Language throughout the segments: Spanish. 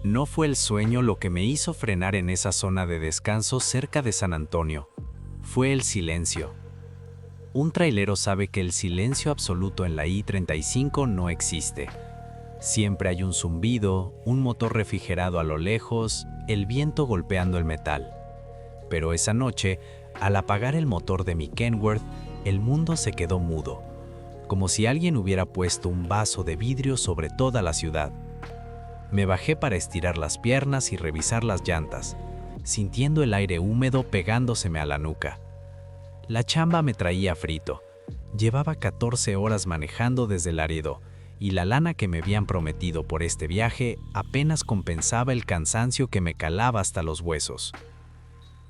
No fue el sueño lo que me hizo frenar en esa zona de descanso cerca de San Antonio. Fue el silencio. Un trailero sabe que el silencio absoluto en la I-35 no existe. Siempre hay un zumbido, un motor refrigerado a lo lejos, el viento golpeando el metal. Pero esa noche, al apagar el motor de mi Kenworth, el mundo se quedó mudo, como si alguien hubiera puesto un vaso de vidrio sobre toda la ciudad. Me bajé para estirar las piernas y revisar las llantas, sintiendo el aire húmedo pegándoseme a la nuca. La chamba me traía frito. Llevaba 14 horas manejando desde Laredo, y la lana que me habían prometido por este viaje apenas compensaba el cansancio que me calaba hasta los huesos.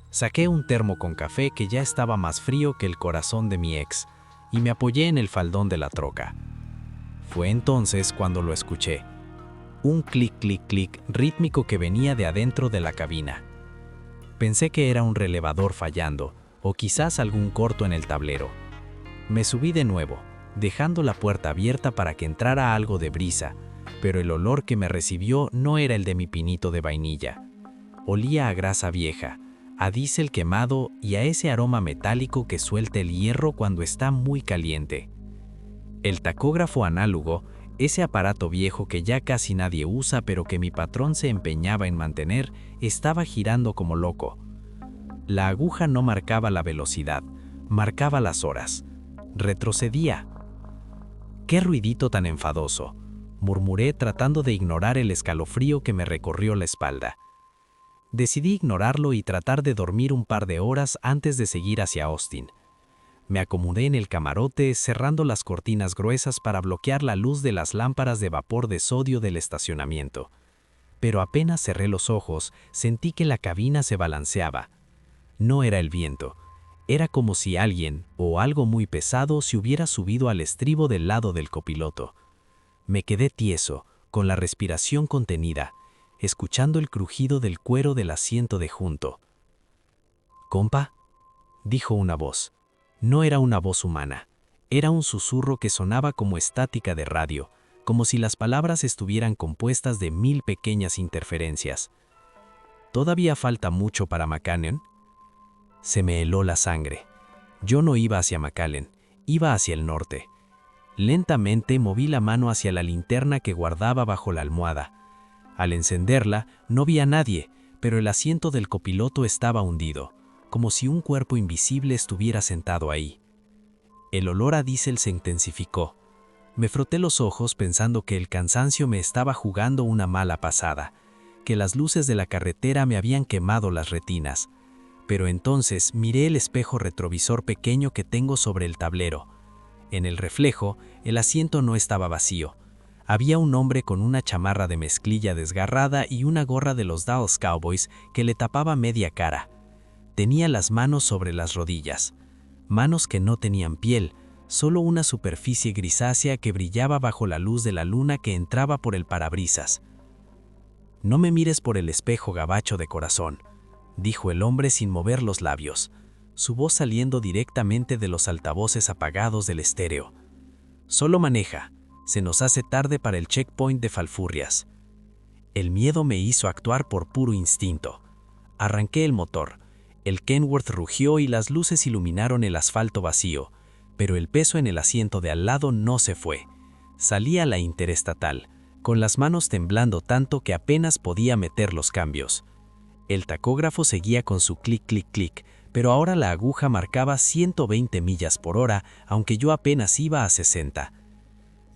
Saqué un termo con café que ya estaba más frío que el corazón de mi ex, y me apoyé en el faldón de la troca. Fue entonces cuando lo escuché. Un clic, clic, clic rítmico que venía de adentro de la cabina. Pensé que era un relevador fallando, o quizás algún corto en el tablero. Me subí de nuevo, dejando la puerta abierta para que entrara algo de brisa, pero el olor que me recibió no era el de mi pinito de vainilla. Olía a grasa vieja, a diésel quemado y a ese aroma metálico que suelta el hierro cuando está muy caliente. El tacógrafo análogo, ese aparato viejo que ya casi nadie usa pero que mi patrón se empeñaba en mantener, estaba girando como loco. La aguja no marcaba la velocidad, marcaba las horas. Retrocedía. ¡Qué ruidito tan enfadoso!, murmuré tratando de ignorar el escalofrío que me recorrió la espalda. Decidí ignorarlo y tratar de dormir un par de horas antes de seguir hacia Austin. Me acomodé en el camarote cerrando las cortinas gruesas para bloquear la luz de las lámparas de vapor de sodio del estacionamiento. Pero apenas cerré los ojos, sentí que la cabina se balanceaba. No era el viento. Era como si alguien, o algo muy pesado, se hubiera subido al estribo del lado del copiloto. Me quedé tieso, con la respiración contenida, escuchando el crujido del cuero del asiento de junto. «¿Compa?», dijo una voz. No era una voz humana. Era un susurro que sonaba como estática de radio, como si las palabras estuvieran compuestas de 1000 pequeñas interferencias. ¿Todavía falta mucho para McAllen? Se me heló la sangre. Yo no iba hacia McAllen, iba hacia el norte. Lentamente moví la mano hacia la linterna que guardaba bajo la almohada. Al encenderla, no vi a nadie, pero el asiento del copiloto estaba hundido, como si un cuerpo invisible estuviera sentado ahí. El olor a diésel se intensificó. Me froté los ojos pensando que el cansancio me estaba jugando una mala pasada, que las luces de la carretera me habían quemado las retinas. Pero entonces miré el espejo retrovisor pequeño que tengo sobre el tablero. En el reflejo, el asiento no estaba vacío. Había un hombre con una chamarra de mezclilla desgarrada y una gorra de los Dallas Cowboys que le tapaba media cara. Tenía las manos sobre las rodillas. Manos que no tenían piel, solo una superficie grisácea que brillaba bajo la luz de la luna que entraba por el parabrisas. «No me mires por el espejo, gabacho de corazón», dijo el hombre sin mover los labios, su voz saliendo directamente de los altavoces apagados del estéreo. «Solo maneja. Se nos hace tarde para el checkpoint de Falfurrias». El miedo me hizo actuar por puro instinto. Arranqué el motor. El Kenworth rugió y las luces iluminaron el asfalto vacío, pero el peso en el asiento de al lado no se fue. Salí a la interestatal, con las manos temblando tanto que apenas podía meter los cambios. El tacógrafo seguía con su clic, clic, clic, pero ahora la aguja marcaba 120 millas por hora, aunque yo apenas iba a 60.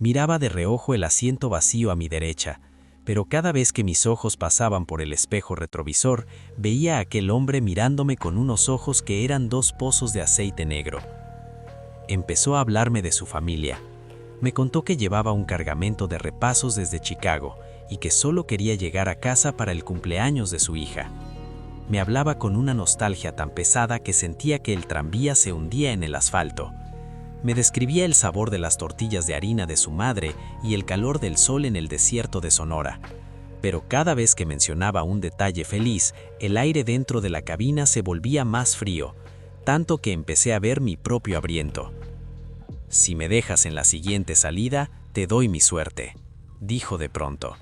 Miraba de reojo el asiento vacío a mi derecha, pero cada vez que mis ojos pasaban por el espejo retrovisor, veía a aquel hombre mirándome con unos ojos que eran 2 pozos de aceite negro. Empezó a hablarme de su familia. Me contó que llevaba un cargamento de repasos desde Chicago y que solo quería llegar a casa para el cumpleaños de su hija. Me hablaba con una nostalgia tan pesada que sentía que el tranvía se hundía en el asfalto. Me describía el sabor de las tortillas de harina de su madre y el calor del sol en el desierto de Sonora. Pero cada vez que mencionaba un detalle feliz, el aire dentro de la cabina se volvía más frío, tanto que empecé a ver mi propio hambriento. «Si me dejas en la siguiente salida, te doy mi suerte», dijo de pronto.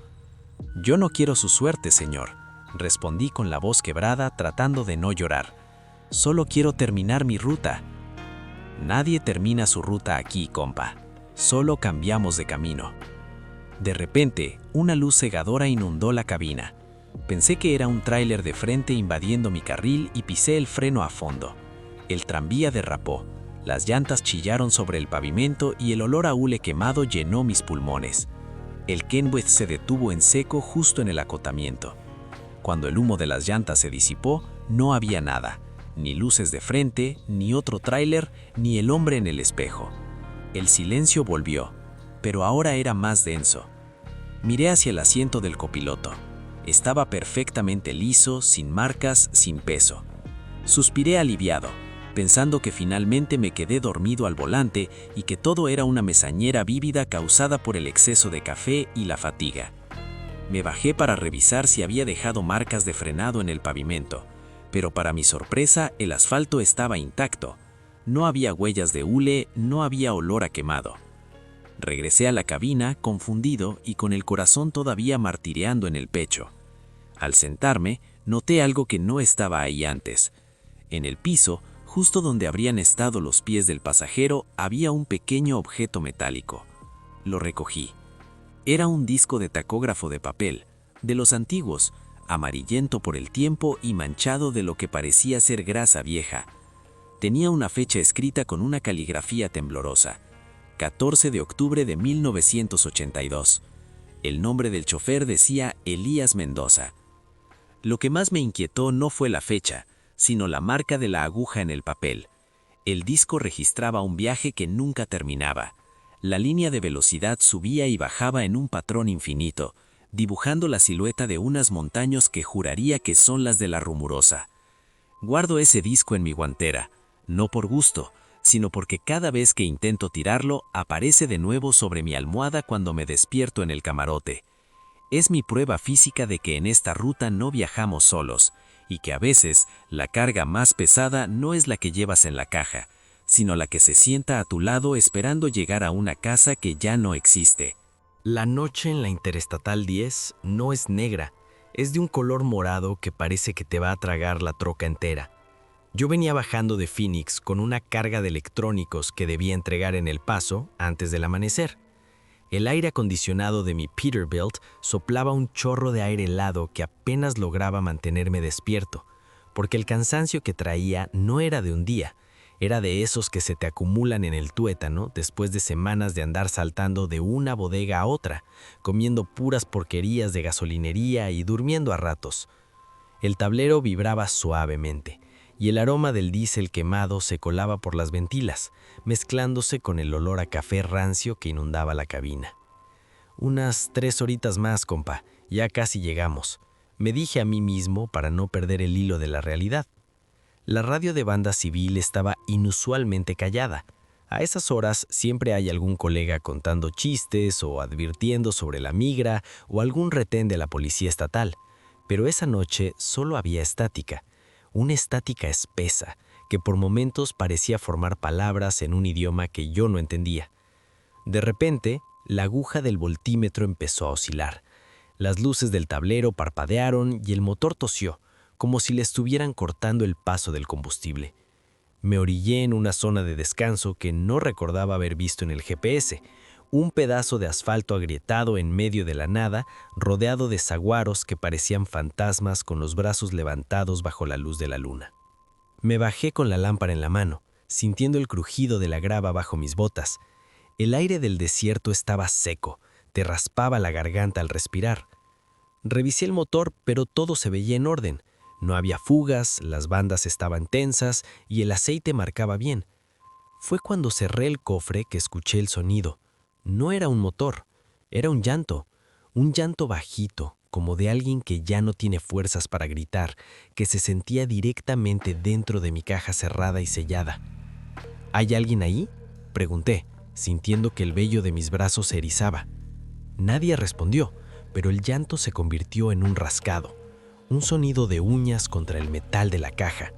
Yo no quiero su suerte, señor, respondí con la voz quebrada tratando de no llorar. Solo quiero terminar mi ruta. Nadie termina su ruta aquí, compa. Solo cambiamos de camino. De repente, una luz cegadora inundó la cabina. Pensé que era un tráiler de frente invadiendo mi carril y pisé el freno a fondo. El tranvía derrapó, las llantas chillaron sobre el pavimento y el olor a hule quemado llenó mis pulmones. El Kenworth se detuvo en seco justo en el acotamiento. Cuando el humo de las llantas se disipó, no había nada, ni luces de frente, ni otro tráiler, ni el hombre en el espejo. El silencio volvió, pero ahora era más denso. Miré hacia el asiento del copiloto. Estaba perfectamente liso, sin marcas, sin peso. Suspiré aliviado, pensando que finalmente me quedé dormido al volante y que todo era una mesañera vívida causada por el exceso de café y la fatiga. Me bajé para revisar si había dejado marcas de frenado en el pavimento, pero para mi sorpresa el asfalto estaba intacto. No había huellas de hule, no había olor a quemado. Regresé a la cabina, confundido y con el corazón todavía martireando en el pecho. Al sentarme, noté algo que no estaba ahí antes. En el piso, justo donde habrían estado los pies del pasajero, había un pequeño objeto metálico. Lo recogí. Era un disco de tacógrafo de papel, de los antiguos, amarillento por el tiempo y manchado de lo que parecía ser grasa vieja. Tenía una fecha escrita con una caligrafía temblorosa. 14 de octubre de 1982. El nombre del chofer decía Elías Mendoza. Lo que más me inquietó no fue la fecha, sino la marca de la aguja en el papel. El disco registraba un viaje que nunca terminaba. La línea de velocidad subía y bajaba en un patrón infinito, dibujando la silueta de unas montañas que juraría que son las de la Rumorosa. Guardo ese disco en mi guantera, no por gusto, sino porque cada vez que intento tirarlo, aparece de nuevo sobre mi almohada cuando me despierto en el camarote. Es mi prueba física de que en esta ruta no viajamos solos, y que a veces la carga más pesada no es la que llevas en la caja, sino la que se sienta a tu lado esperando llegar a una casa que ya no existe. La noche en la Interestatal 10 no es negra, es de un color morado que parece que te va a tragar la troca entera. Yo venía bajando de Phoenix con una carga de electrónicos que debía entregar en El Paso antes del amanecer. El aire acondicionado de mi Peterbilt soplaba un chorro de aire helado que apenas lograba mantenerme despierto, porque el cansancio que traía no era de un día, era de esos que se te acumulan en el tuétano después de semanas de andar saltando de una bodega a otra, comiendo puras porquerías de gasolinería y durmiendo a ratos. El tablero vibraba suavemente, y el aroma del diésel quemado se colaba por las ventilas, mezclándose con el olor a café rancio que inundaba la cabina. Unas 3 horitas más, compa, ya casi llegamos, me dije a mí mismo para no perder el hilo de la realidad. La radio de banda civil estaba inusualmente callada. A esas horas siempre hay algún colega contando chistes o advirtiendo sobre la migra o algún retén de la policía estatal, pero esa noche solo había estática. Una estática espesa, que por momentos parecía formar palabras en un idioma que yo no entendía. De repente, la aguja del voltímetro empezó a oscilar. Las luces del tablero parpadearon y el motor tosió, como si le estuvieran cortando el paso del combustible. Me orillé en una zona de descanso que no recordaba haber visto en el GPS, un pedazo de asfalto agrietado en medio de la nada, rodeado de saguaros que parecían fantasmas con los brazos levantados bajo la luz de la luna. Me bajé con la lámpara en la mano, sintiendo el crujido de la grava bajo mis botas. El aire del desierto estaba seco, te raspaba la garganta al respirar. Revisé el motor, pero todo se veía en orden. No había fugas, las bandas estaban tensas y el aceite marcaba bien. Fue cuando cerré el cofre que escuché el sonido. No era un motor, era un llanto bajito, como de alguien que ya no tiene fuerzas para gritar, que se sentía directamente dentro de mi caja cerrada y sellada. ¿Hay alguien ahí?, pregunté, sintiendo que el vello de mis brazos se erizaba. Nadie respondió, pero el llanto se convirtió en un rascado, un sonido de uñas contra el metal de la caja.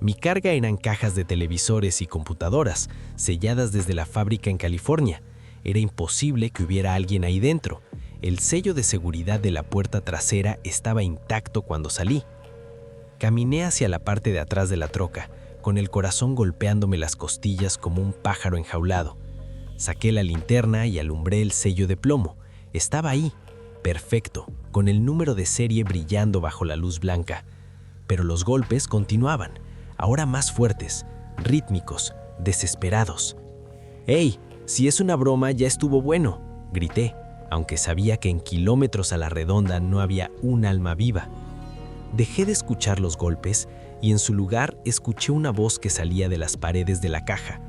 Mi carga eran cajas de televisores y computadoras, selladas desde la fábrica en California. Era imposible que hubiera alguien ahí dentro. El sello de seguridad de la puerta trasera estaba intacto cuando salí. Caminé hacia la parte de atrás de la troca, con el corazón golpeándome las costillas como un pájaro enjaulado. Saqué la linterna y alumbré el sello de plomo. Estaba ahí, perfecto, con el número de serie brillando bajo la luz blanca. Pero los golpes continuaban, ahora más fuertes, rítmicos, desesperados. «¡Hey! Si es una broma, ya estuvo bueno», grité, aunque sabía que en kilómetros a la redonda no había un alma viva. Dejé de escuchar los golpes y en su lugar escuché una voz que salía de las paredes de la caja.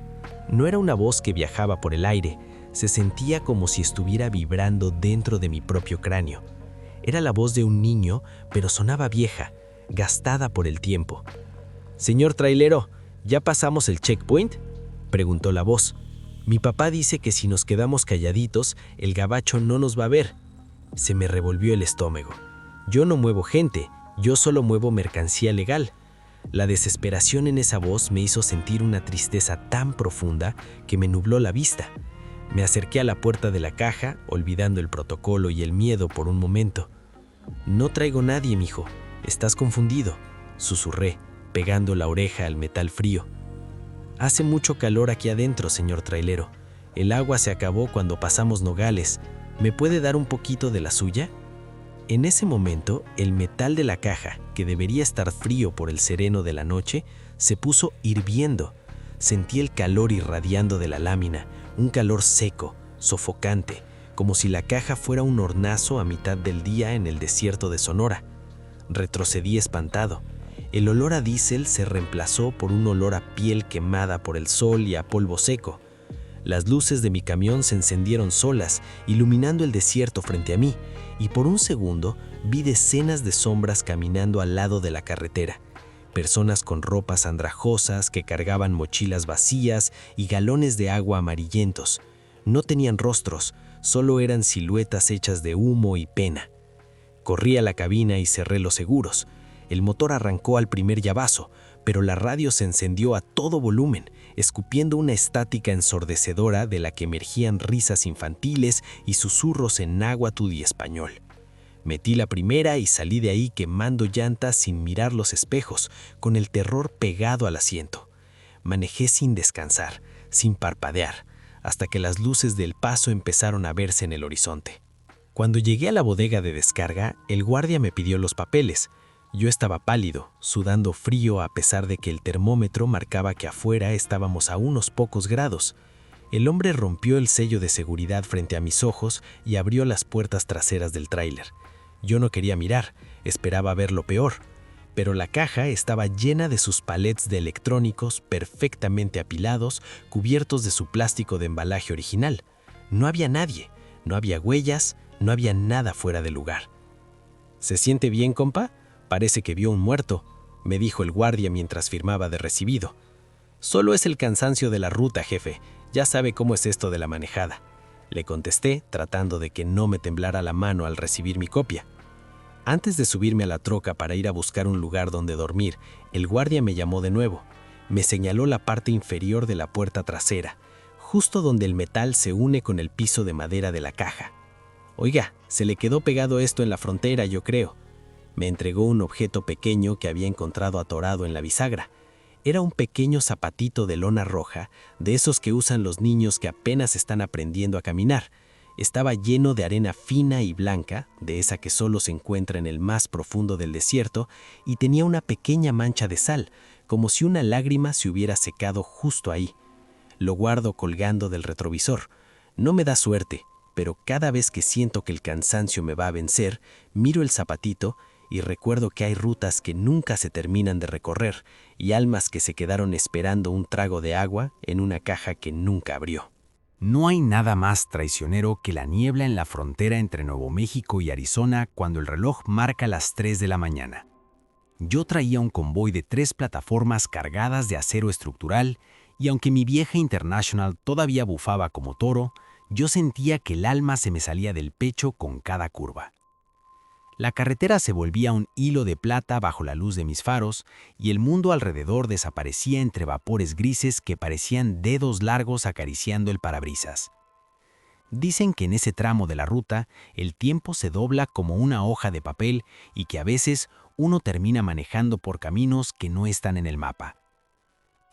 No era una voz que viajaba por el aire, se sentía como si estuviera vibrando dentro de mi propio cráneo. Era la voz de un niño, pero sonaba vieja, gastada por el tiempo. «Señor trailero, ¿ya pasamos el checkpoint?», preguntó la voz. «Mi papá dice que si nos quedamos calladitos, el gabacho no nos va a ver». Se me revolvió el estómago. Yo no muevo gente, yo solo muevo mercancía legal. La desesperación en esa voz me hizo sentir una tristeza tan profunda que me nubló la vista. Me acerqué a la puerta de la caja, olvidando el protocolo y el miedo por un momento. «No traigo nadie, mijo. Estás confundido», susurré, pegando la oreja al metal frío. «Hace mucho calor aquí adentro, señor trailero. El agua se acabó cuando pasamos Nogales. ¿Me puede dar un poquito de la suya?». En ese momento, el metal de la caja, que debería estar frío por el sereno de la noche, se puso hirviendo. Sentí el calor irradiando de la lámina, un calor seco, sofocante, como si la caja fuera un hornazo a mitad del día en el desierto de Sonora. Retrocedí espantado. El olor a diésel se reemplazó por un olor a piel quemada por el sol y a polvo seco. Las luces de mi camión se encendieron solas, iluminando el desierto frente a mí, y por un segundo vi decenas de sombras caminando al lado de la carretera. Personas con ropas andrajosas que cargaban mochilas vacías y galones de agua amarillentos. No tenían rostros, solo eran siluetas hechas de humo y pena. Corrí a la cabina y cerré los seguros. El motor arrancó al primer llavazo, pero la radio se encendió a todo volumen, escupiendo una estática ensordecedora de la que emergían risas infantiles y susurros en náhuatl y español. Metí la primera y salí de ahí quemando llantas sin mirar los espejos, con el terror pegado al asiento. Manejé sin descansar, sin parpadear, hasta que las luces del paso empezaron a verse en el horizonte. Cuando llegué a la bodega de descarga, el guardia me pidió los papeles. Yo estaba pálido, sudando frío a pesar de que el termómetro marcaba que afuera estábamos a unos pocos grados. El hombre rompió el sello de seguridad frente a mis ojos y abrió las puertas traseras del tráiler. Yo no quería mirar, esperaba ver lo peor, pero la caja estaba llena de sus palets de electrónicos perfectamente apilados, cubiertos de su plástico de embalaje original. No había nadie, no había huellas, no había nada fuera de lugar. «¿Se siente bien, compa? Parece que vio un muerto», me dijo el guardia mientras firmaba de recibido. «Solo es el cansancio de la ruta, jefe. Ya sabe cómo es esto de la manejada», le contesté, tratando de que no me temblara la mano al recibir mi copia. Antes de subirme a la troca para ir a buscar un lugar donde dormir, el guardia me llamó de nuevo. Me señaló la parte inferior de la puerta trasera, justo donde el metal se une con el piso de madera de la caja. «Oiga, se le quedó pegado esto en la frontera, yo creo». Me entregó un objeto pequeño que había encontrado atorado en la bisagra. Era un pequeño zapatito de lona roja, de esos que usan los niños que apenas están aprendiendo a caminar. Estaba lleno de arena fina y blanca, de esa que solo se encuentra en el más profundo del desierto, y tenía una pequeña mancha de sal, como si una lágrima se hubiera secado justo ahí. Lo guardo colgando del retrovisor. No me da suerte, pero cada vez que siento que el cansancio me va a vencer, miro el zapatito y recuerdo que hay rutas que nunca se terminan de recorrer y almas que se quedaron esperando un trago de agua en una caja que nunca abrió. No hay nada más traicionero que la niebla en la frontera entre Nuevo México y Arizona cuando el reloj marca las 3 de la mañana. Yo traía un convoy de 3 plataformas cargadas de acero estructural y aunque mi vieja International todavía bufaba como toro, yo sentía que el alma se me salía del pecho con cada curva. La carretera se volvía un hilo de plata bajo la luz de mis faros y el mundo alrededor desaparecía entre vapores grises que parecían dedos largos acariciando el parabrisas. Dicen que en ese tramo de la ruta el tiempo se dobla como una hoja de papel y que a veces uno termina manejando por caminos que no están en el mapa.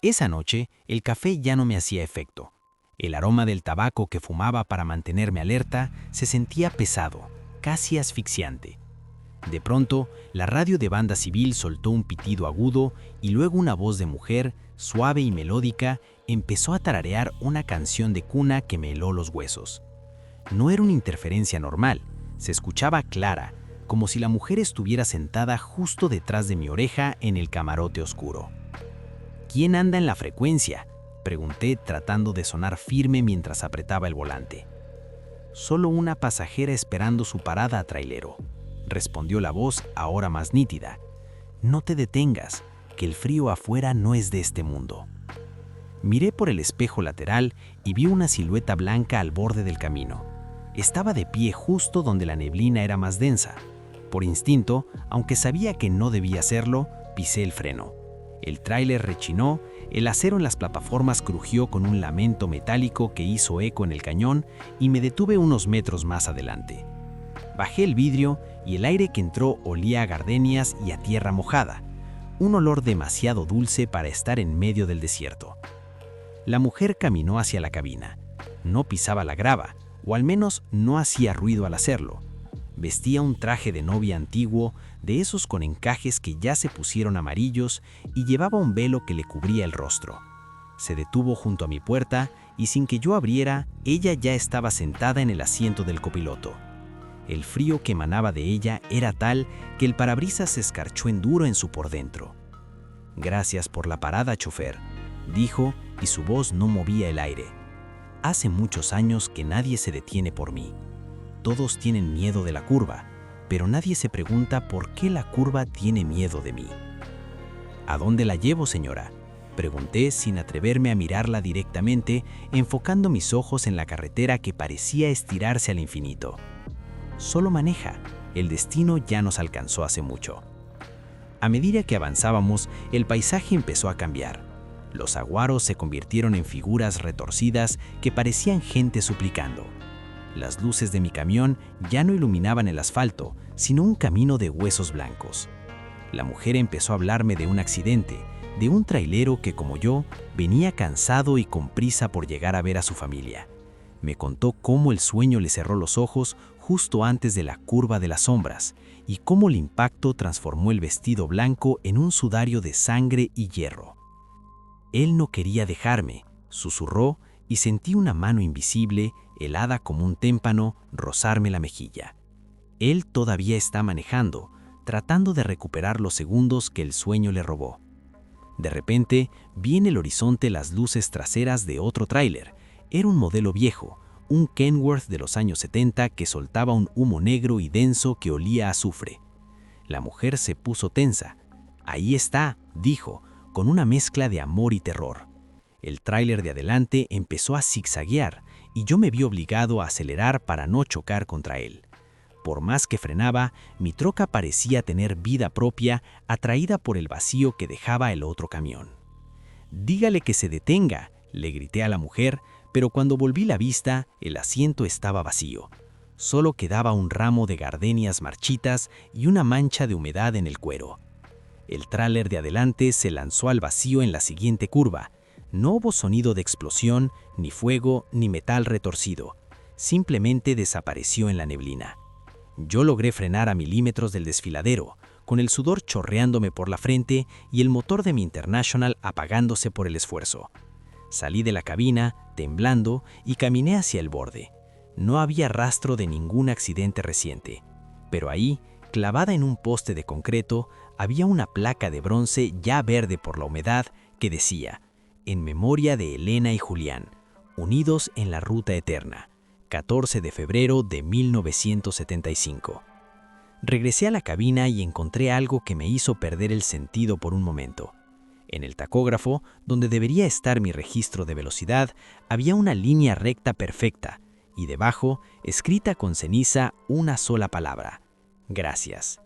Esa noche el café ya no me hacía efecto. El aroma del tabaco que fumaba para mantenerme alerta se sentía pesado, casi asfixiante. De pronto, la radio de banda civil soltó un pitido agudo y luego una voz de mujer, suave y melódica, empezó a tararear una canción de cuna que me heló los huesos. No era una interferencia normal, se escuchaba clara, como si la mujer estuviera sentada justo detrás de mi oreja en el camarote oscuro. ¿Quién anda en la frecuencia?, pregunté tratando de sonar firme mientras apretaba el volante. Solo una pasajera esperando su parada, trailero, respondió la voz ahora más nítida. No te detengas, que el frío afuera no es de este mundo. Miré por el espejo lateral y vi una silueta blanca al borde del camino. Estaba de pie justo donde la neblina era más densa. Por instinto, aunque sabía que no debía hacerlo, pisé el freno. El tráiler rechinó, el acero en las plataformas crujió con un lamento metálico que hizo eco en el cañón y me detuve unos metros más adelante. Bajé el vidrio y el aire que entró olía a gardenias y a tierra mojada, un olor demasiado dulce para estar en medio del desierto. La mujer caminó hacia la cabina. No pisaba la grava, o al menos no hacía ruido al hacerlo. Vestía un traje de novia antiguo, de esos con encajes que ya se pusieron amarillos, y llevaba un velo que le cubría el rostro. Se detuvo junto a mi puerta y sin que yo abriera, ella ya estaba sentada en el asiento del copiloto. El frío que emanaba de ella era tal que el parabrisas se escarchó duro en su por dentro. «Gracias por la parada, chofer», dijo, y su voz no movía el aire. «Hace muchos años que nadie se detiene por mí. Todos tienen miedo de la curva, pero nadie se pregunta por qué la curva tiene miedo de mí». «¿A dónde la llevo, señora?», pregunté sin atreverme a mirarla directamente, enfocando mis ojos en la carretera que parecía estirarse al infinito. «Solo maneja, el destino ya nos alcanzó hace mucho». A medida que avanzábamos, el paisaje empezó a cambiar. Los saguaros se convirtieron en figuras retorcidas que parecían gente suplicando. Las luces de mi camión ya no iluminaban el asfalto, sino un camino de huesos blancos. La mujer empezó a hablarme de un accidente, de un trailero que, como yo, venía cansado y con prisa por llegar a ver a su familia. Me contó cómo el sueño le cerró los ojos justo antes de la curva de las sombras y cómo el impacto transformó el vestido blanco en un sudario de sangre y hierro. Él no quería dejarme, susurró, y sentí una mano invisible, helada como un témpano, rozarme la mejilla. Él todavía está manejando, tratando de recuperar los segundos que el sueño le robó. De repente, vi en el horizonte las luces traseras de otro tráiler. Era un modelo viejo, un Kenworth de los años 70 que soltaba un humo negro y denso que olía a azufre. La mujer se puso tensa. «Ahí está», dijo, con una mezcla de amor y terror. El tráiler de adelante empezó a zigzaguear y yo me vi obligado a acelerar para no chocar contra él. Por más que frenaba, mi troca parecía tener vida propia, atraída por el vacío que dejaba el otro camión. «Dígale que se detenga», le grité a la mujer, pero cuando volví la vista, el asiento estaba vacío. Solo quedaba un ramo de gardenias marchitas y una mancha de humedad en el cuero. El tráiler de adelante se lanzó al vacío en la siguiente curva. No hubo sonido de explosión, ni fuego, ni metal retorcido. Simplemente desapareció en la neblina. Yo logré frenar a milímetros del desfiladero, con el sudor chorreándome por la frente y el motor de mi International apagándose por el esfuerzo. Salí de la cabina, temblando, y caminé hacia el borde. No había rastro de ningún accidente reciente, pero ahí, clavada en un poste de concreto, había una placa de bronce ya verde por la humedad que decía: «En memoria de Elena y Julián, unidos en la ruta eterna, 14 de febrero de 1975». Regresé a la cabina y encontré algo que me hizo perder el sentido por un momento. En el tacógrafo, donde debería estar mi registro de velocidad, había una línea recta perfecta, y debajo, escrita con ceniza, una sola palabra: «Gracias».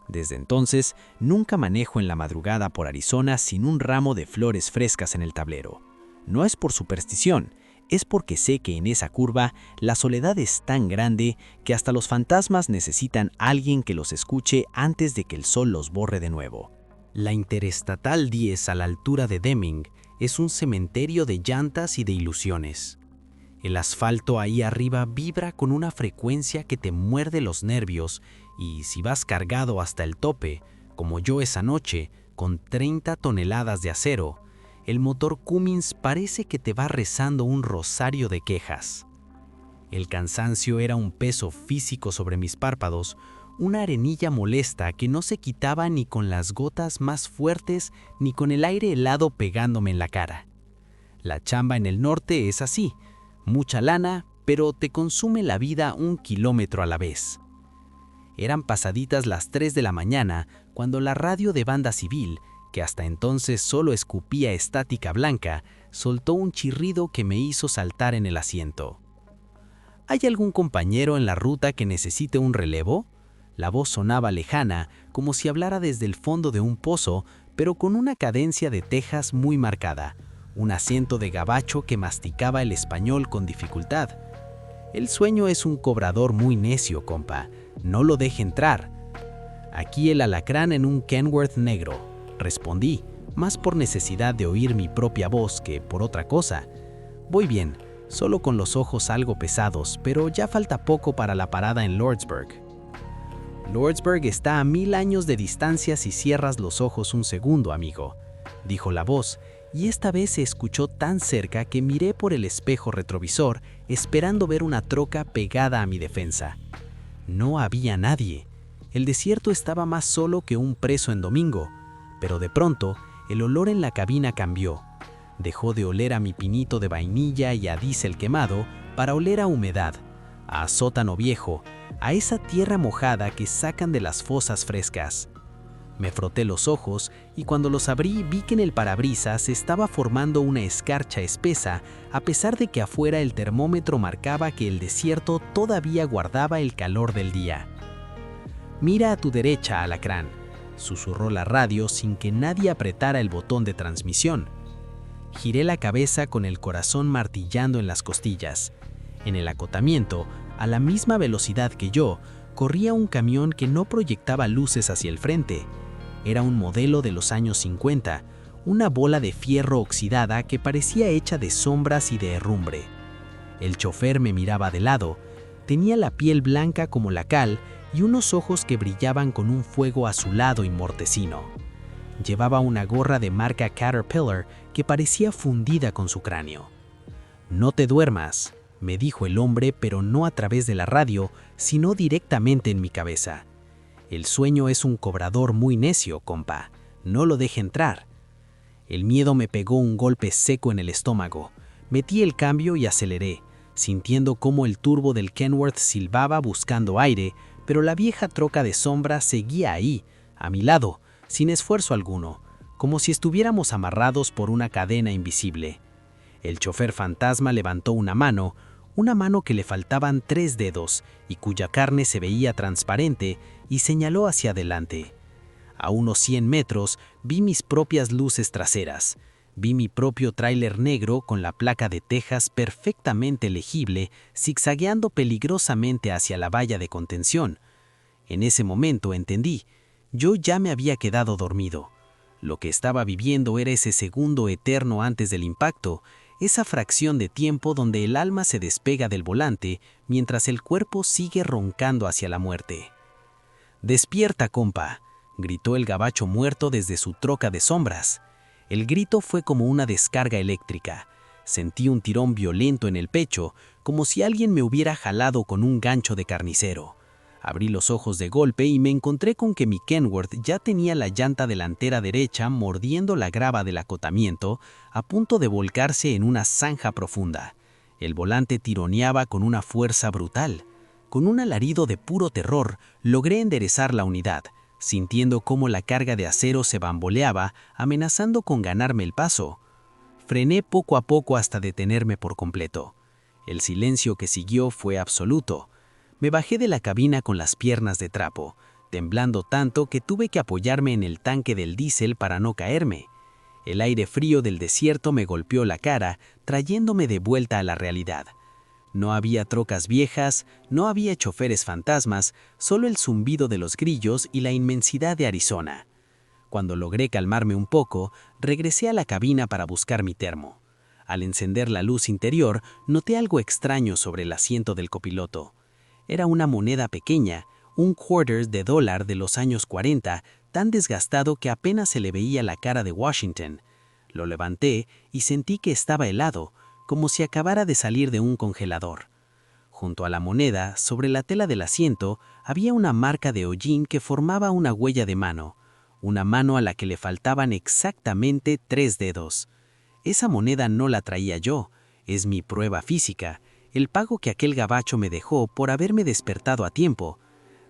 Desde entonces, nunca manejo en la madrugada por Arizona sin un ramo de flores frescas en el tablero. No es por superstición, es porque sé que en esa curva la soledad es tan grande que hasta los fantasmas necesitan alguien que los escuche antes de que el sol los borre de nuevo. La Interestatal 10 a la altura de Deming es un cementerio de llantas y de ilusiones. El asfalto ahí arriba vibra con una frecuencia que te muerde los nervios y si vas cargado hasta el tope, como yo esa noche, con 30 toneladas de acero, el motor Cummins parece que te va rezando un rosario de quejas. El cansancio era un peso físico sobre mis párpados, una arenilla molesta que no se quitaba ni con las gotas más fuertes ni con el aire helado pegándome en la cara. La chamba en el norte es así, mucha lana, pero te consume la vida 1 kilómetro a la vez. Eran pasaditas las 3 de la mañana cuando la radio de banda civil, que hasta entonces solo escupía estática blanca, soltó un chirrido que me hizo saltar en el asiento. ¿Hay algún compañero en la ruta que necesite un relevo? La voz sonaba lejana, como si hablara desde el fondo de un pozo, pero con una cadencia de Texas muy marcada, un acento de gabacho que masticaba el español con dificultad. El sueño es un cobrador muy necio, compa. No lo deje entrar. Aquí el alacrán en un Kenworth negro, respondí, más por necesidad de oír mi propia voz que por otra cosa. Voy bien, solo con los ojos algo pesados, pero ya falta poco para la parada en Lordsburg. Lordsburg está a 1000 años de distancia si cierras los ojos un segundo, amigo, dijo la voz, y esta vez se escuchó tan cerca que miré por el espejo retrovisor esperando ver una troca pegada a mi defensa. No había nadie. El desierto estaba más solo que un preso en domingo, pero de pronto el olor en la cabina cambió. Dejó de oler a mi pinito de vainilla y a diésel quemado para oler a humedad, a sótano viejo, a esa tierra mojada que sacan de las fosas frescas. Me froté los ojos y cuando los abrí vi que en el parabrisas se estaba formando una escarcha espesa a pesar de que afuera el termómetro marcaba que el desierto todavía guardaba el calor del día. «Mira a tu derecha, alacrán», susurró la radio sin que nadie apretara el botón de transmisión. Giré la cabeza con el corazón martillando en las costillas. En el acotamiento, a la misma velocidad que yo, corría un camión que no proyectaba luces hacia el frente. Era un modelo de los años 50, una bola de fierro oxidada que parecía hecha de sombras y de herrumbre. El chofer me miraba de lado, tenía la piel blanca como la cal y unos ojos que brillaban con un fuego azulado y mortecino. Llevaba una gorra de marca Caterpillar que parecía fundida con su cráneo. «No te duermas», me dijo el hombre, pero no a través de la radio, sino directamente en mi cabeza. «El sueño es un cobrador muy necio, compa. No lo deje entrar». El miedo me pegó un golpe seco en el estómago. Metí el cambio y aceleré, sintiendo cómo el turbo del Kenworth silbaba buscando aire, pero la vieja troca de sombra seguía ahí, a mi lado, sin esfuerzo alguno, como si estuviéramos amarrados por una cadena invisible. El chofer fantasma levantó una mano que le faltaban 3 dedos y cuya carne se veía transparente, y señaló hacia adelante. A unos 100 metros vi mis propias luces traseras. Vi mi propio tráiler negro con la placa de Texas perfectamente legible, zigzagueando peligrosamente hacia la valla de contención. En ese momento entendí, yo ya me había quedado dormido. Lo que estaba viviendo era ese segundo eterno antes del impacto, esa fracción de tiempo donde el alma se despega del volante mientras el cuerpo sigue roncando hacia la muerte. «Despierta, compa», gritó el gabacho muerto desde su troca de sombras. El grito fue como una descarga eléctrica. Sentí un tirón violento en el pecho, como si alguien me hubiera jalado con un gancho de carnicero. Abrí los ojos de golpe y me encontré con que mi Kenworth ya tenía la llanta delantera derecha mordiendo la grava del acotamiento, a punto de volcarse en una zanja profunda. El volante tironeaba con una fuerza brutal. Con un alarido de puro terror, logré enderezar la unidad, sintiendo cómo la carga de acero se bamboleaba, amenazando con ganarme el paso. Frené poco a poco hasta detenerme por completo. El silencio que siguió fue absoluto. Me bajé de la cabina con las piernas de trapo, temblando tanto que tuve que apoyarme en el tanque del diésel para no caerme. El aire frío del desierto me golpeó la cara, trayéndome de vuelta a la realidad. No había trocas viejas, no había choferes fantasmas, solo el zumbido de los grillos y la inmensidad de Arizona. Cuando logré calmarme un poco, regresé a la cabina para buscar mi termo. Al encender la luz interior, noté algo extraño sobre el asiento del copiloto. Era una moneda pequeña, un quarter de dólar de los años 40, tan desgastado que apenas se le veía la cara de Washington. Lo levanté y sentí que estaba helado, como si acabara de salir de un congelador. Junto a la moneda, sobre la tela del asiento, había una marca de hollín que formaba una huella de mano, una mano a la que le faltaban exactamente 3 dedos. Esa moneda no la traía yo, es mi prueba física, el pago que aquel gabacho me dejó por haberme despertado a tiempo.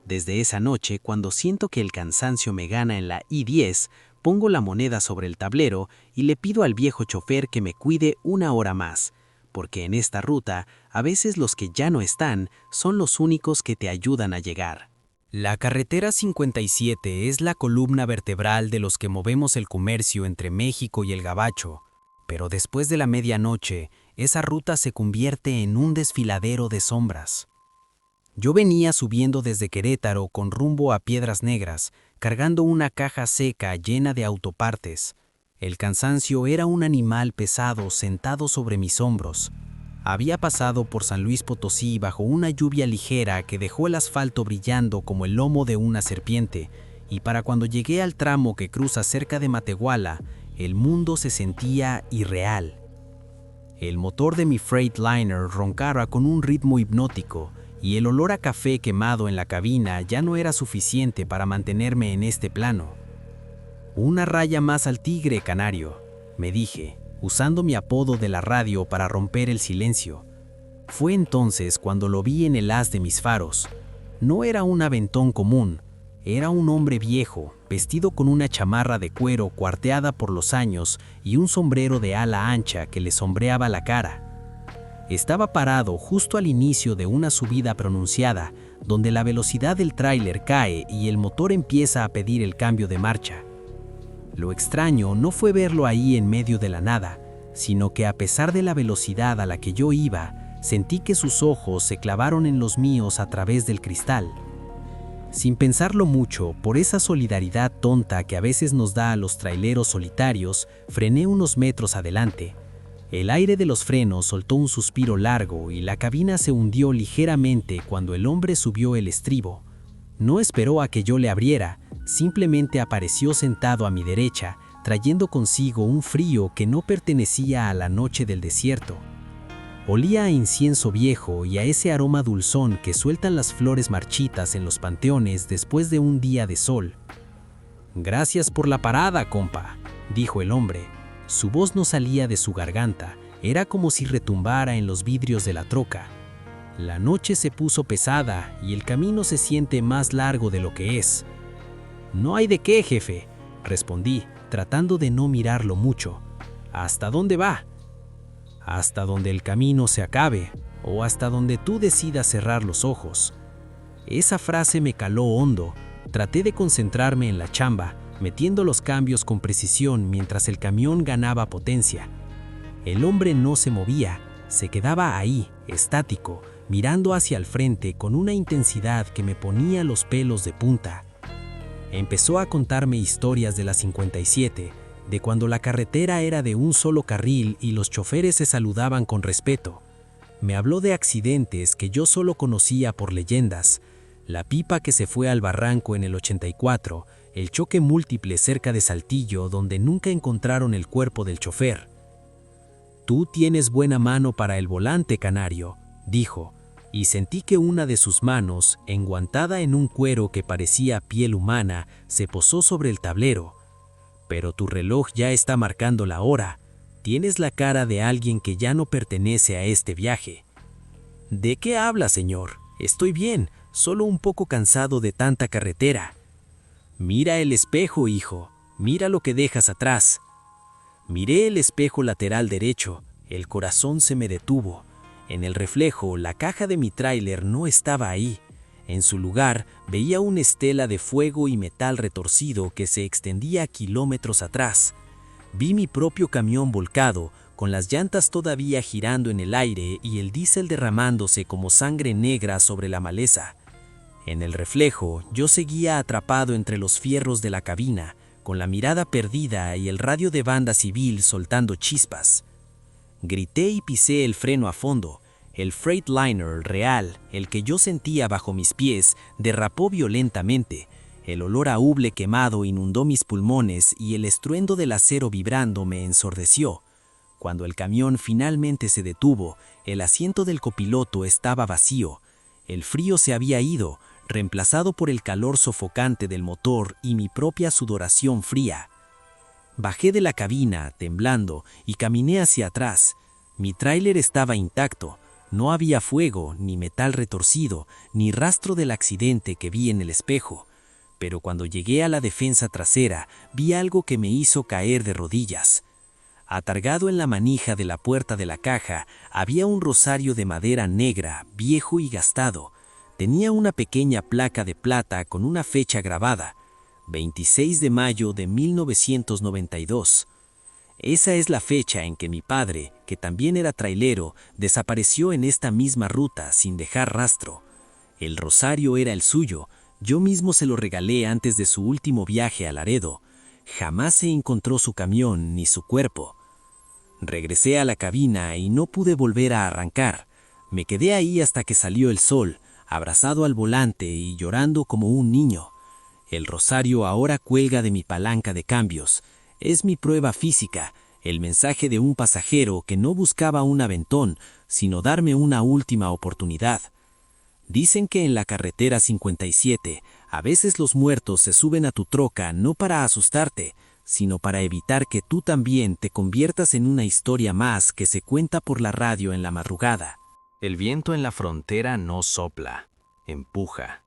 Desde esa noche, cuando siento que el cansancio me gana en la I-10, pongo la moneda sobre el tablero y le pido al viejo chofer que me cuide 1 hora más, porque en esta ruta, a veces los que ya no están son los únicos que te ayudan a llegar. La carretera 57 es la columna vertebral de los que movemos el comercio entre México y el Gabacho, pero después de la medianoche, esa ruta se convierte en un desfiladero de sombras. Yo venía subiendo desde Querétaro con rumbo a Piedras Negras, cargando una caja seca llena de autopartes. El cansancio era un animal pesado sentado sobre mis hombros. Había pasado por San Luis Potosí bajo una lluvia ligera que dejó el asfalto brillando como el lomo de una serpiente, y para cuando llegué al tramo que cruza cerca de Matehuala, el mundo se sentía irreal. El motor de mi Freightliner roncara con un ritmo hipnótico, y el olor a café quemado en la cabina ya no era suficiente para mantenerme en este plano. «Una raya más al tigre, canario», me dije, usando mi apodo de la radio para romper el silencio. Fue entonces cuando lo vi en el haz de mis faros. No era un aventón común, era un hombre viejo, vestido con una chamarra de cuero cuarteada por los años y un sombrero de ala ancha que le sombreaba la cara. Estaba parado justo al inicio de una subida pronunciada, donde la velocidad del tráiler cae y el motor empieza a pedir el cambio de marcha. Lo extraño no fue verlo ahí en medio de la nada, sino que a pesar de la velocidad a la que yo iba, sentí que sus ojos se clavaron en los míos a través del cristal. Sin pensarlo mucho, por esa solidaridad tonta que a veces nos da a los traileros solitarios, frené unos metros adelante. El aire de los frenos soltó un suspiro largo y la cabina se hundió ligeramente cuando el hombre subió el estribo. No esperó a que yo le abriera, simplemente apareció sentado a mi derecha, trayendo consigo un frío que no pertenecía a la noche del desierto. Olía a incienso viejo y a ese aroma dulzón que sueltan las flores marchitas en los panteones después de un día de sol. «Gracias por la parada, compa», dijo el hombre. Su voz no salía de su garganta, era como si retumbara en los vidrios de la troca. La noche se puso pesada y el camino se siente más largo de lo que es. «No hay de qué, jefe», respondí, tratando de no mirarlo mucho. «¿Hasta dónde va?» «Hasta donde el camino se acabe, o hasta donde tú decidas cerrar los ojos». Esa frase me caló hondo. Traté de concentrarme en la chamba, metiendo los cambios con precisión mientras el camión ganaba potencia. El hombre no se movía, se quedaba ahí, estático, mirando hacia el frente con una intensidad que me ponía los pelos de punta. Empezó a contarme historias de la 57, de cuando la carretera era de un solo carril y los choferes se saludaban con respeto. Me habló de accidentes que yo solo conocía por leyendas, la pipa que se fue al barranco en el 84, el choque múltiple cerca de Saltillo donde nunca encontraron el cuerpo del chofer. «Tú tienes buena mano para el volante, canario», dijo, y sentí que una de sus manos, enguantada en un cuero que parecía piel humana, se posó sobre el tablero. «Pero tu reloj ya está marcando la hora. Tienes la cara de alguien que ya no pertenece a este viaje». «¿De qué habla, señor? Estoy bien, solo un poco cansado de tanta carretera». «Mira el espejo, hijo. Mira lo que dejas atrás». Miré el espejo lateral derecho. El corazón se me detuvo. En el reflejo, la caja de mi tráiler no estaba ahí. En su lugar, veía una estela de fuego y metal retorcido que se extendía kilómetros atrás. Vi mi propio camión volcado, con las llantas todavía girando en el aire y el diésel derramándose como sangre negra sobre la maleza. En el reflejo, yo seguía atrapado entre los fierros de la cabina, con la mirada perdida y el radio de banda civil soltando chispas. Grité y pisé el freno a fondo. El Freightliner real, el que yo sentía bajo mis pies, derrapó violentamente. El olor a hule quemado inundó mis pulmones y el estruendo del acero vibrando me ensordeció. Cuando el camión finalmente se detuvo, el asiento del copiloto estaba vacío. El frío se había ido, reemplazado por el calor sofocante del motor y mi propia sudoración fría. Bajé de la cabina, temblando, y caminé hacia atrás. Mi tráiler estaba intacto. No había fuego, ni metal retorcido, ni rastro del accidente que vi en el espejo. Pero cuando llegué a la defensa trasera, vi algo que me hizo caer de rodillas. Atargado en la manija de la puerta de la caja, había un rosario de madera negra, viejo y gastado. Tenía una pequeña placa de plata con una fecha grabada, 26 de mayo de 1992. Esa es la fecha en que mi padre, que también era trailero, desapareció en esta misma ruta sin dejar rastro. El rosario era el suyo, yo mismo se lo regalé antes de su último viaje a Laredo. Jamás se encontró su camión ni su cuerpo. Regresé a la cabina y no pude volver a arrancar. Me quedé ahí hasta que salió el sol, abrazado al volante y llorando como un niño. El rosario ahora cuelga de mi palanca de cambios. Es mi prueba física, el mensaje de un pasajero que no buscaba un aventón, sino darme una última oportunidad. Dicen que en la carretera 57, a veces los muertos se suben a tu troca no para asustarte, sino para evitar que tú también te conviertas en una historia más que se cuenta por la radio en la madrugada. El viento en la frontera no sopla, empuja.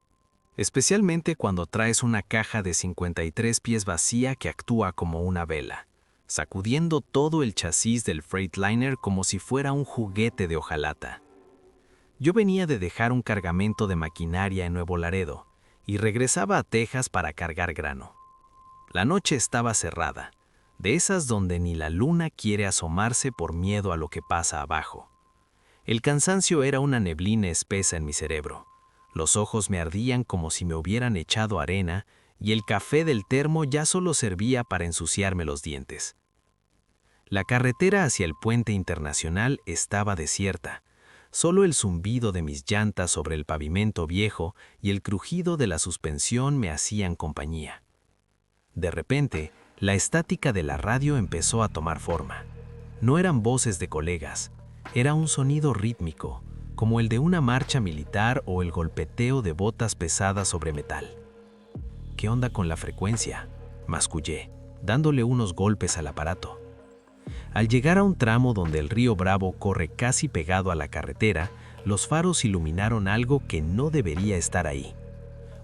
Especialmente cuando traes una caja de 53 pies vacía que actúa como una vela, sacudiendo todo el chasis del Freightliner como si fuera un juguete de hojalata. Yo venía de dejar un cargamento de maquinaria en Nuevo Laredo y regresaba a Texas para cargar grano. La noche estaba cerrada, de esas donde ni la luna quiere asomarse por miedo a lo que pasa abajo. El cansancio era una neblina espesa en mi cerebro. Los ojos me ardían como si me hubieran echado arena y el café del termo ya solo servía para ensuciarme los dientes. La carretera hacia el puente internacional estaba desierta. Solo el zumbido de mis llantas sobre el pavimento viejo y el crujido de la suspensión me hacían compañía. De repente, la estática de la radio empezó a tomar forma. No eran voces de colegas, era un sonido rítmico, como el de una marcha militar o el golpeteo de botas pesadas sobre metal. ¿Qué onda con la frecuencia?, mascullé, dándole unos golpes al aparato. Al llegar a un tramo donde el río Bravo corre casi pegado a la carretera, los faros iluminaron algo que no debería estar ahí.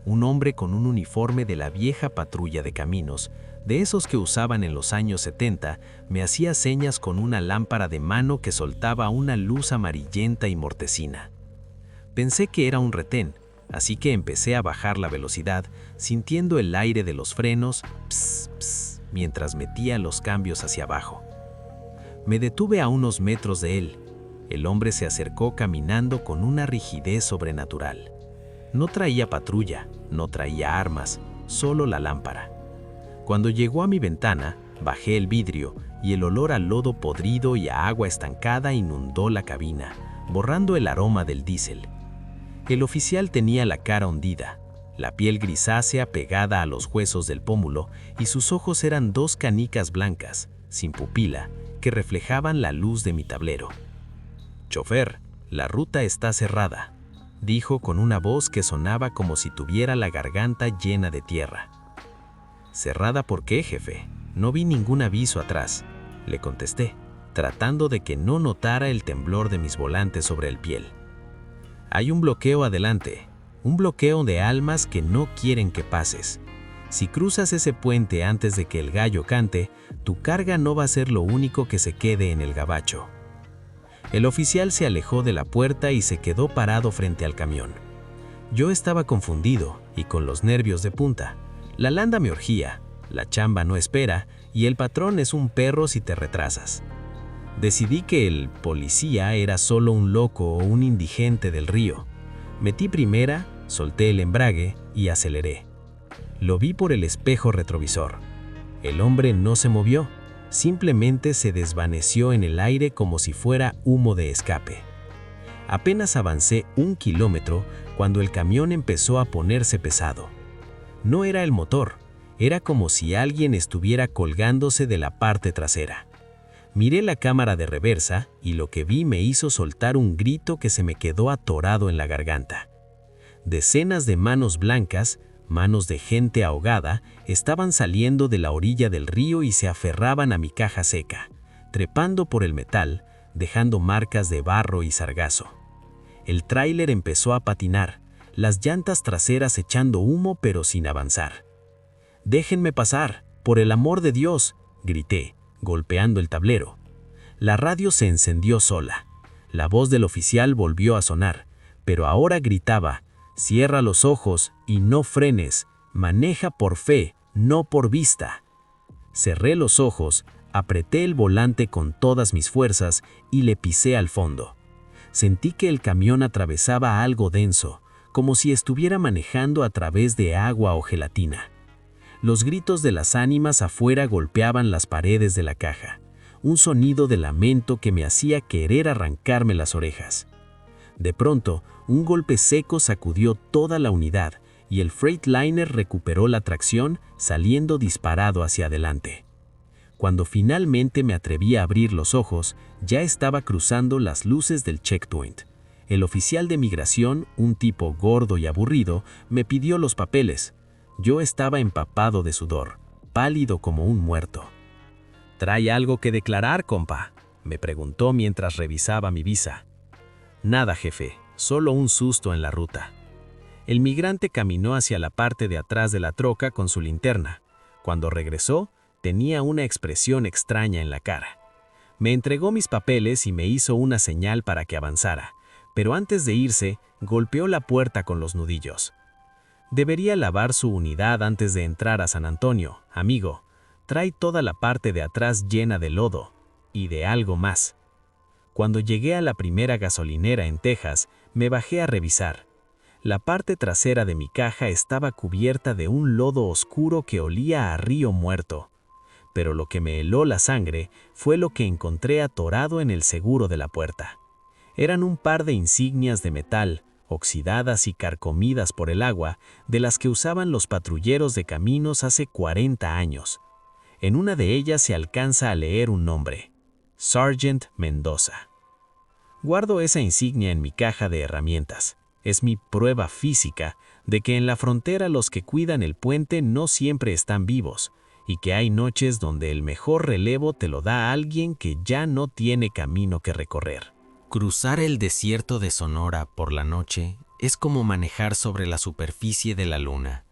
Un hombre con un uniforme de la vieja patrulla de caminos, de esos que usaban en los años 70, me hacía señas con una lámpara de mano que soltaba una luz amarillenta y mortecina. Pensé que era un retén, así que empecé a bajar la velocidad, sintiendo el aire de los frenos, pss, pss, mientras metía los cambios hacia abajo. Me detuve a unos metros de él. El hombre se acercó caminando con una rigidez sobrenatural. No traía patrulla, no traía armas, solo la lámpara. Cuando llegó a mi ventana, bajé el vidrio y el olor a lodo podrido y a agua estancada inundó la cabina, borrando el aroma del diésel. El oficial tenía la cara hundida, la piel grisácea pegada a los huesos del pómulo y sus ojos eran dos canicas blancas, sin pupila, que reflejaban la luz de mi tablero. «Chofer, la ruta está cerrada», dijo con una voz que sonaba como si tuviera la garganta llena de tierra. «¿Cerrada por qué, jefe? No vi ningún aviso atrás», le contesté, tratando de que no notara el temblor de mis volantes sobre el piel. «Hay un bloqueo adelante, un bloqueo de almas que no quieren que pases. Si cruzas ese puente antes de que el gallo cante, tu carga no va a ser lo único que se quede en el gabacho». El oficial se alejó de la puerta y se quedó parado frente al camión. Yo estaba confundido y con los nervios de punta. La landa me urgía, la chamba no espera y el patrón es un perro si te retrasas. Decidí que el policía era solo un loco o un indigente del río. Metí primera, solté el embrague y aceleré. Lo vi por el espejo retrovisor. El hombre no se movió, simplemente se desvaneció en el aire como si fuera humo de escape. Apenas avancé 1 kilómetro cuando el camión empezó a ponerse pesado. No era el motor, era como si alguien estuviera colgándose de la parte trasera. Miré la cámara de reversa y lo que vi me hizo soltar un grito que se me quedó atorado en la garganta. Decenas de manos blancas, manos de gente ahogada, estaban saliendo de la orilla del río y se aferraban a mi caja seca, trepando por el metal, dejando marcas de barro y sargazo. El tráiler empezó a patinar, las llantas traseras echando humo pero sin avanzar. «¡Déjenme pasar! ¡Por el amor de Dios!», grité, golpeando el tablero. La radio se encendió sola. La voz del oficial volvió a sonar, pero ahora gritaba: «Cierra los ojos y no frenes, maneja por fe, no por vista». Cerré los ojos, apreté el volante con todas mis fuerzas y le pisé al fondo. Sentí que el camión atravesaba algo denso, como si estuviera manejando a través de agua o gelatina. Los gritos de las ánimas afuera golpeaban las paredes de la caja, un sonido de lamento que me hacía querer arrancarme las orejas. De pronto, un golpe seco sacudió toda la unidad y el Freightliner recuperó la tracción, saliendo disparado hacia adelante. Cuando finalmente me atreví a abrir los ojos, ya estaba cruzando las luces del checkpoint. El oficial de migración, un tipo gordo y aburrido, me pidió los papeles. Yo estaba empapado de sudor, pálido como un muerto. «¿Trae algo que declarar, compa?», me preguntó mientras revisaba mi visa. «Nada, jefe, solo un susto en la ruta». El migrante caminó hacia la parte de atrás de la troca con su linterna. Cuando regresó, tenía una expresión extraña en la cara. Me entregó mis papeles y me hizo una señal para que avanzara, pero antes de irse, golpeó la puerta con los nudillos. «Debería lavar su unidad antes de entrar a San Antonio, amigo. Trae toda la parte de atrás llena de lodo y de algo más». Cuando llegué a la primera gasolinera en Texas, me bajé a revisar. La parte trasera de mi caja estaba cubierta de un lodo oscuro que olía a río muerto. Pero lo que me heló la sangre fue lo que encontré atorado en el seguro de la puerta. Eran un par de insignias de metal, oxidadas y carcomidas por el agua, de las que usaban los patrulleros de caminos hace 40 años. En una de ellas se alcanza a leer un nombre: Sargent Mendoza. Guardo esa insignia en mi caja de herramientas. Es mi prueba física de que en la frontera los que cuidan el puente no siempre están vivos, y que hay noches donde el mejor relevo te lo da alguien que ya no tiene camino que recorrer. Cruzar el desierto de Sonora por la noche es como manejar sobre la superficie de la luna.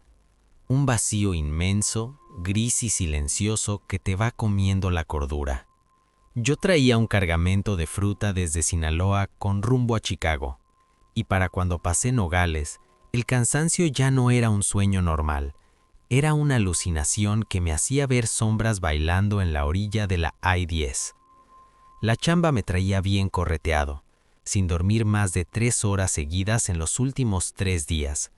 Un vacío inmenso, gris y silencioso que te va comiendo la cordura. Yo traía un cargamento de fruta desde Sinaloa con rumbo a Chicago, y para cuando pasé Nogales, el cansancio ya no era un sueño normal, era una alucinación que me hacía ver sombras bailando en la orilla de la I-10. La chamba me traía bien correteado, sin dormir más de 3 horas seguidas en los últimos 3 días,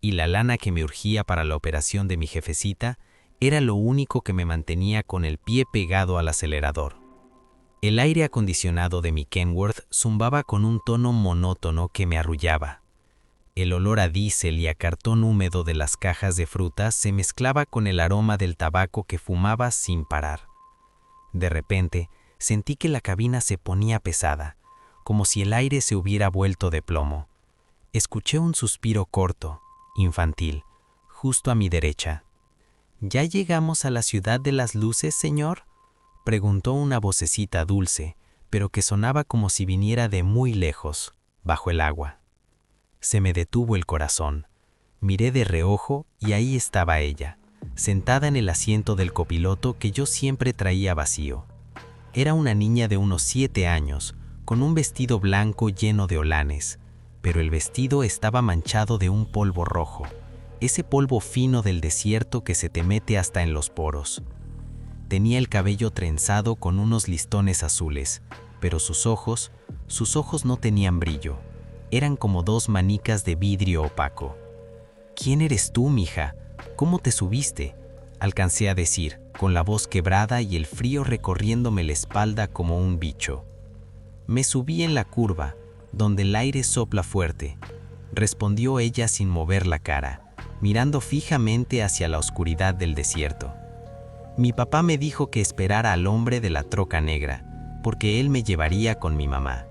y la lana que me urgía para la operación de mi jefecita era lo único que me mantenía con el pie pegado al acelerador. El aire acondicionado de mi Kenworth zumbaba con un tono monótono que me arrullaba. El olor a diésel y a cartón húmedo de las cajas de frutas se mezclaba con el aroma del tabaco que fumaba sin parar. De repente, sentí que la cabina se ponía pesada, como si el aire se hubiera vuelto de plomo. Escuché un suspiro corto, infantil, justo a mi derecha. «¿Ya llegamos a la ciudad de las luces, señor?», preguntó una vocecita dulce, pero que sonaba como si viniera de muy lejos, bajo el agua. Se me detuvo el corazón. Miré de reojo y ahí estaba ella, sentada en el asiento del copiloto que yo siempre traía vacío. Era una niña de unos 7 años, con un vestido blanco lleno de holanes, pero el vestido estaba manchado de un polvo rojo, ese polvo fino del desierto que se te mete hasta en los poros. Tenía el cabello trenzado con unos listones azules, pero sus ojos no tenían brillo. Eran como dos manicas de vidrio opaco. «¿Quién eres tú, mija? ¿Cómo te subiste?», alcancé a decir, con la voz quebrada y el frío recorriéndome la espalda como un bicho. «Me subí en la curva, donde el aire sopla fuerte», respondió ella sin mover la cara, mirando fijamente hacia la oscuridad del desierto. «Mi papá me dijo que esperara al hombre de la troca negra, porque él me llevaría con mi mamá».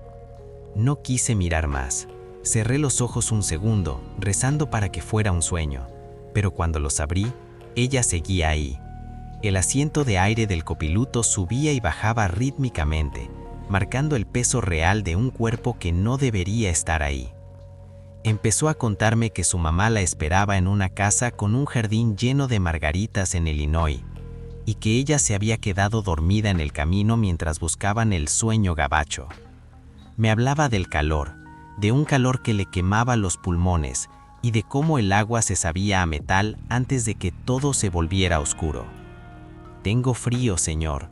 No quise mirar más. Cerré los ojos un segundo, rezando para que fuera un sueño, pero cuando los abrí, ella seguía ahí. El asiento de aire del copiloto subía y bajaba rítmicamente, marcando el peso real de un cuerpo que no debería estar ahí. Empezó a contarme que su mamá la esperaba en una casa con un jardín lleno de margaritas en Illinois, y que ella se había quedado dormida en el camino mientras buscaban el sueño gabacho. Me hablaba del calor, de un calor que le quemaba los pulmones, y de cómo el agua se sabía a metal antes de que todo se volviera oscuro. «Tengo frío, señor»,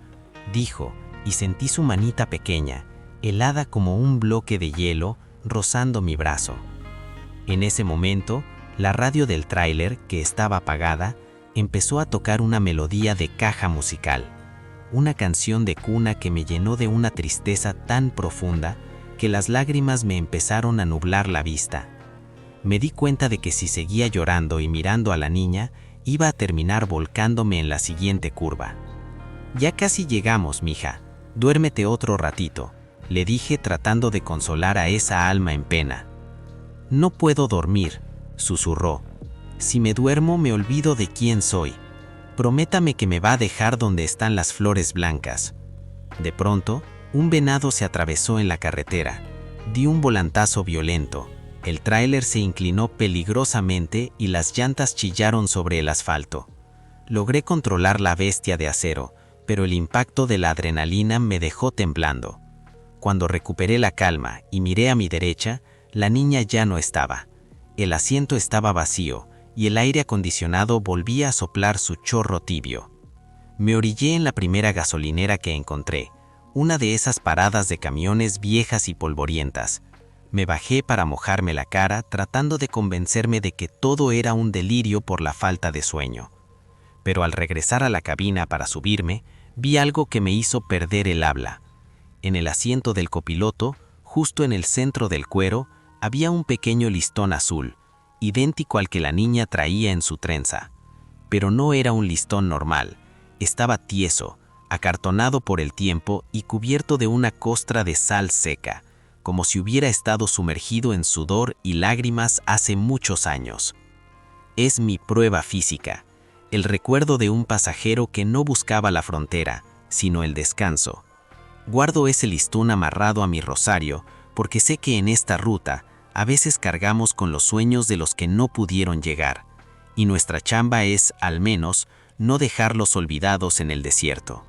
dijo, y sentí su manita pequeña, helada como un bloque de hielo, rozando mi brazo. En ese momento, la radio del tráiler, que estaba apagada, empezó a tocar una melodía de caja musical, una canción de cuna que me llenó de una tristeza tan profunda que las lágrimas me empezaron a nublar la vista. Me di cuenta de que si seguía llorando y mirando a la niña, iba a terminar volcándome en la siguiente curva. «Ya casi llegamos, mija. Duérmete otro ratito», le dije tratando de consolar a esa alma en pena. «No puedo dormir», susurró. «Si me duermo me olvido de quién soy. Prométame que me va a dejar donde están las flores blancas». De pronto, un venado se atravesó en la carretera. Di un volantazo violento. El tráiler se inclinó peligrosamente y las llantas chillaron sobre el asfalto. Logré controlar la bestia de acero, pero el impacto de la adrenalina me dejó temblando. Cuando recuperé la calma y miré a mi derecha, la niña ya no estaba. El asiento estaba vacío y el aire acondicionado volvía a soplar su chorro tibio. Me orillé en la primera gasolinera que encontré, una de esas paradas de camiones viejas y polvorientas. Me bajé para mojarme la cara, tratando de convencerme de que todo era un delirio por la falta de sueño. Pero al regresar a la cabina para subirme, vi algo que me hizo perder el habla. En el asiento del copiloto, justo en el centro del cuero, había un pequeño listón azul, idéntico al que la niña traía en su trenza. Pero no era un listón normal, estaba tieso, acartonado por el tiempo y cubierto de una costra de sal seca, como si hubiera estado sumergido en sudor y lágrimas hace muchos años. Es mi prueba física, el recuerdo de un pasajero que no buscaba la frontera, sino el descanso. Guardo ese listón amarrado a mi rosario porque sé que en esta ruta a veces cargamos con los sueños de los que no pudieron llegar, y nuestra chamba es, al menos, no dejarlos olvidados en el desierto.